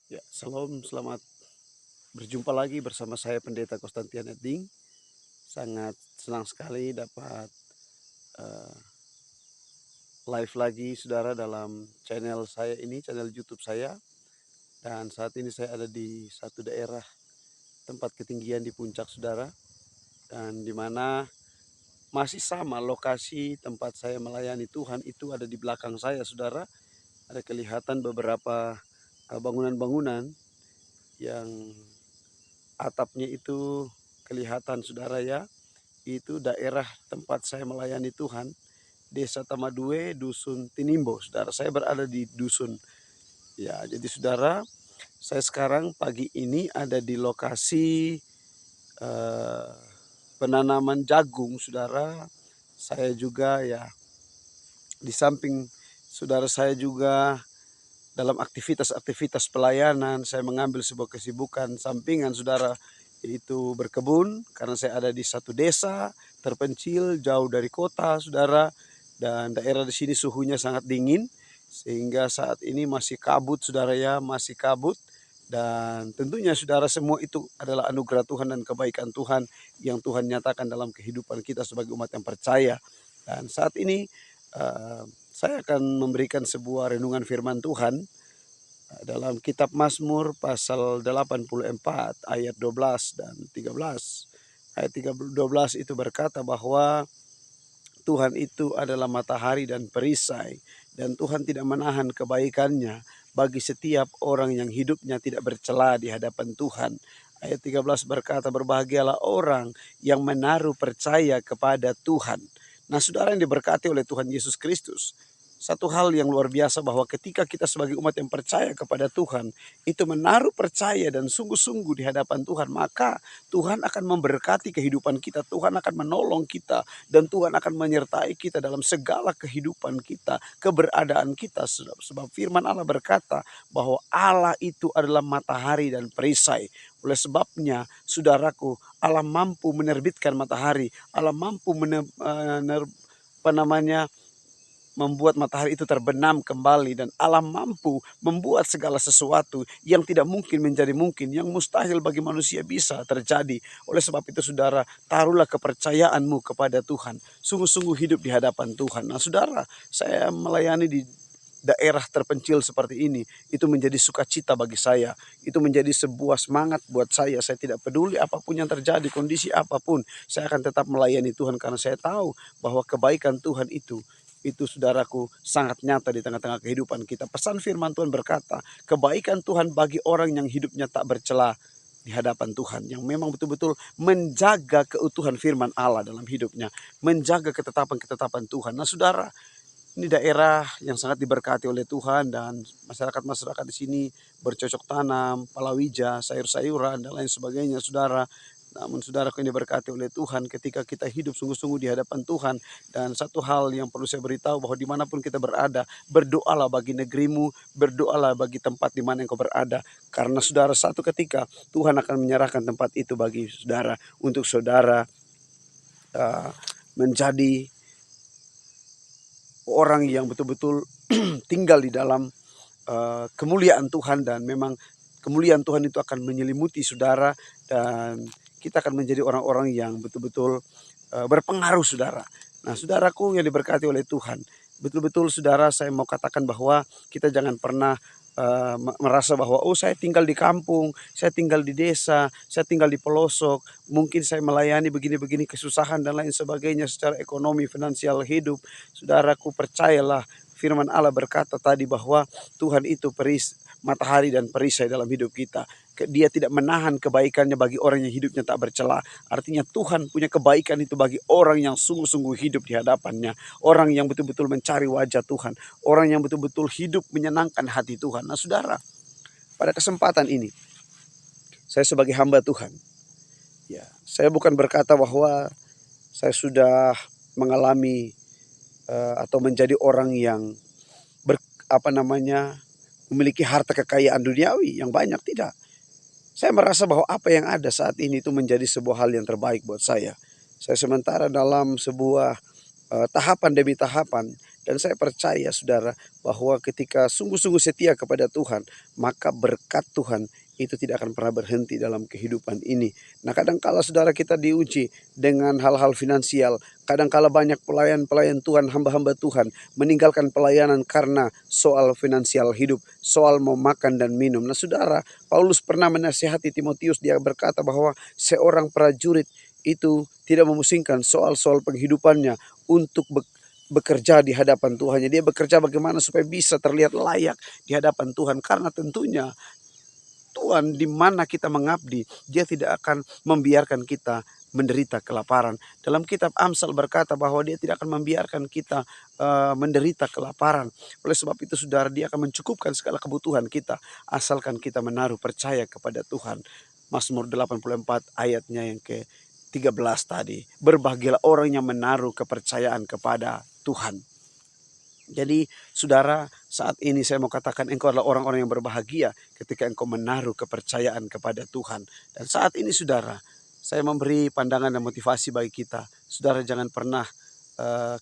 Ya, selamat berjumpa lagi bersama saya Pendeta Konstantian Eding. Sangat senang sekali dapat eh, live lagi saudara dalam channel saya ini, channel YouTube saya. Dan saat ini saya ada di satu daerah tempat ketinggian di puncak saudara. Dan di mana masih sama lokasi tempat saya melayani Tuhan itu ada di belakang saya saudara. Ada kelihatan beberapa bangunan-bangunan yang atapnya itu kelihatan saudara ya. Itu daerah tempat saya melayani Tuhan, Desa Tamadue, Dusun Tinimbo. Saudara, saya berada di dusun. Ya, jadi saudara, saya sekarang pagi ini ada di lokasi eh, penanaman jagung, saudara. Saya juga ya di samping saudara saya juga dalam aktivitas-aktivitas pelayanan, saya mengambil sebuah kesibukan sampingan saudara, yaitu berkebun, karena saya ada di satu desa terpencil jauh dari kota saudara, dan daerah di sini suhunya sangat dingin, sehingga saat ini masih kabut saudara ya, masih kabut. Dan tentunya saudara semua itu adalah anugerah Tuhan dan kebaikan Tuhan yang Tuhan nyatakan dalam kehidupan kita sebagai umat yang percaya. Dan saat ini saya akan memberikan sebuah renungan firman Tuhan dalam kitab Mazmur pasal 84 ayat 12 dan 13. Ayat 12 itu berkata bahwa Tuhan itu adalah matahari dan perisai, dan Tuhan tidak menahan kebaikannya bagi setiap orang yang hidupnya tidak bercela di hadapan Tuhan. Ayat 13 berkata, berbahagialah orang yang menaruh percaya kepada Tuhan. Nah, saudara yang diberkati oleh Tuhan Yesus Kristus, satu hal yang luar biasa bahwa ketika kita sebagai umat yang percaya kepada Tuhan, itu menaruh percaya dan sungguh-sungguh di hadapan Tuhan, maka Tuhan akan memberkati kehidupan kita, Tuhan akan menolong kita, dan Tuhan akan menyertai kita dalam segala kehidupan kita, keberadaan kita. Sebab firman Allah berkata bahwa Allah itu adalah matahari dan perisai. Oleh sebabnya, saudaraku, Allah mampu menerbitkan matahari, Allah mampu membuat matahari itu terbenam kembali, dan Allah mampu membuat segala sesuatu yang tidak mungkin menjadi mungkin, yang mustahil bagi manusia bisa terjadi. Oleh sebab itu saudara, taruhlah kepercayaanmu kepada Tuhan, sungguh-sungguh hidup di hadapan Tuhan. Nah saudara, saya melayani di daerah terpencil seperti ini, itu menjadi sukacita bagi saya, itu menjadi sebuah semangat buat saya. Saya tidak peduli apapun yang terjadi, kondisi apapun, saya akan tetap melayani Tuhan, karena saya tahu bahwa kebaikan Tuhan itu saudaraku sangat nyata di tengah-tengah kehidupan kita. Pesan firman Tuhan berkata, kebaikan Tuhan bagi orang yang hidupnya tak bercela di hadapan Tuhan, yang memang betul-betul menjaga keutuhan firman Allah dalam hidupnya, menjaga ketetapan-ketetapan Tuhan. Nah saudara, ini daerah yang sangat diberkati oleh Tuhan, dan masyarakat-masyarakat di sini bercocok tanam, palawija, sayur-sayuran dan lain sebagainya saudara. Namun saudaraku yang diberkati oleh Tuhan, ketika kita hidup sungguh-sungguh di hadapan Tuhan, dan satu hal yang perlu saya beritahu bahwa dimanapun kita berada, berdoalah bagi negerimu, berdoalah bagi tempat di mana engkau berada. Karena saudara, satu ketika Tuhan akan menyerahkan tempat itu bagi saudara, untuk saudara menjadi orang yang betul-betul tinggal di dalam kemuliaan Tuhan, dan memang kemuliaan Tuhan itu akan menyelimuti saudara, dan kita akan menjadi orang-orang yang betul-betul berpengaruh saudara. Nah saudaraku yang diberkati oleh Tuhan, betul-betul saudara, saya mau katakan bahwa kita jangan pernah merasa bahwa oh saya tinggal di kampung, saya tinggal di desa, saya tinggal di pelosok, mungkin saya melayani begini-begini kesusahan dan lain sebagainya secara ekonomi, finansial hidup. Saudaraku percayalah, firman Allah berkata tadi bahwa Tuhan itu matahari dan perisai dalam hidup kita. Dia tidak menahan kebaikannya bagi orang yang hidupnya tak bercela. Artinya Tuhan punya kebaikan itu bagi orang yang sungguh-sungguh hidup di hadapannya. Orang yang betul-betul mencari wajah Tuhan. Orang yang betul-betul hidup menyenangkan hati Tuhan. Nah saudara, pada kesempatan ini, saya sebagai hamba Tuhan, ya, saya bukan berkata bahwa saya sudah mengalami atau menjadi orang yang ber, apa namanya memiliki harta kekayaan duniawi yang banyak, tidak. Saya merasa bahwa apa yang ada saat ini itu menjadi sebuah hal yang terbaik buat saya. Saya sementara dalam sebuah tahapan demi tahapan Dan saya percaya saudara bahwa ketika sungguh-sungguh setia kepada Tuhan, maka berkat Tuhan itu tidak akan pernah berhenti dalam kehidupan ini. Nah, kadangkala saudara kita diuji dengan hal-hal finansial. Kadangkala banyak pelayan-pelayan Tuhan, hamba-hamba Tuhan meninggalkan pelayanan karena soal finansial hidup, soal mau makan dan minum. Nah, saudara, Paulus pernah menasihati Timotius, dia berkata bahwa seorang prajurit itu tidak memusingkan soal-soal penghidupannya untuk bekerja di hadapan Tuhan. Dia bekerja bagaimana supaya bisa terlihat layak di hadapan Tuhan. Karena tentunya Tuhan di mana kita mengabdi, Dia tidak akan membiarkan kita menderita kelaparan. Dalam kitab Amsal berkata bahwa Dia tidak akan membiarkan kita menderita kelaparan. Oleh sebab itu saudara, Dia akan mencukupkan segala kebutuhan kita asalkan kita menaruh percaya kepada Tuhan. Mazmur 84 ayatnya yang ke-13 tadi. Berbahagialah orang yang menaruh kepercayaan kepada Tuhan. Jadi saudara, saat ini saya mau katakan engkau adalah orang-orang yang berbahagia ketika engkau menaruh kepercayaan kepada Tuhan. Dan saat ini saudara, saya memberi pandangan dan motivasi bagi kita. Saudara jangan pernah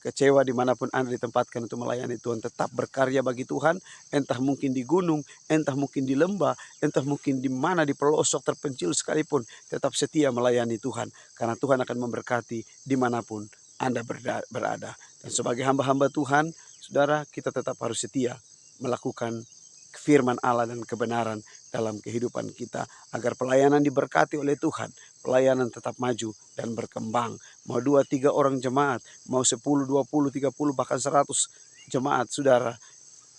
kecewa dimanapun Anda ditempatkan untuk melayani Tuhan. Tetap berkarya bagi Tuhan, entah mungkin di gunung, entah mungkin di lembah, entah mungkin di mana di pelosok terpencil sekalipun. Tetap setia melayani Tuhan. Karena Tuhan akan memberkati dimanapun Anda berada. Dan sebagai hamba-hamba Tuhan, saudara, kita tetap harus setia melakukan firman Allah dan kebenaran dalam kehidupan kita. Agar pelayanan diberkati oleh Tuhan. Pelayanan tetap maju dan berkembang. Mau 2-3 orang jemaat, mau 10, 20, 30, bahkan 100 jemaat, saudara.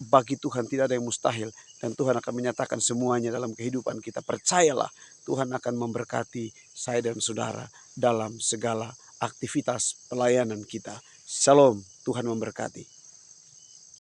Bagi Tuhan tidak ada yang mustahil. Dan Tuhan akan menyatakan semuanya dalam kehidupan kita. Percayalah, Tuhan akan memberkati saya dan saudara dalam segala aktivitas pelayanan kita. Shalom, Tuhan memberkati.